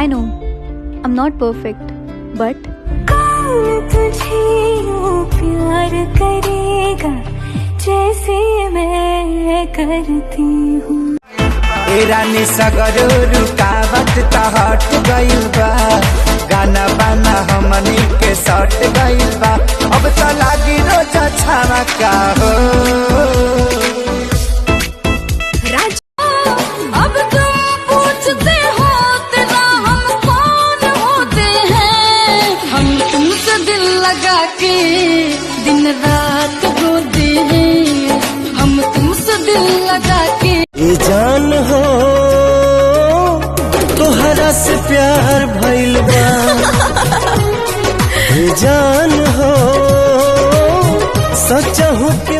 I know I'm not perfect, but कौन तुझे यूं प्यार करेगा जैसे मैं करती हूँ। ए रानी सगरो रुकावट त हट गइल बा, गाना बाना हमनी के सट गइल बा, अब त लागी रोज छावा का हो। अब तुम पूछते हो तेरा हम कौन होते हैं, हम तुमसे दिल लगा के दिन रात रोते हैं, हम तुमसे दिल लगा के। ए जान हो तोहरा से प्यार भइल बा, ए जान हो सच हूँ के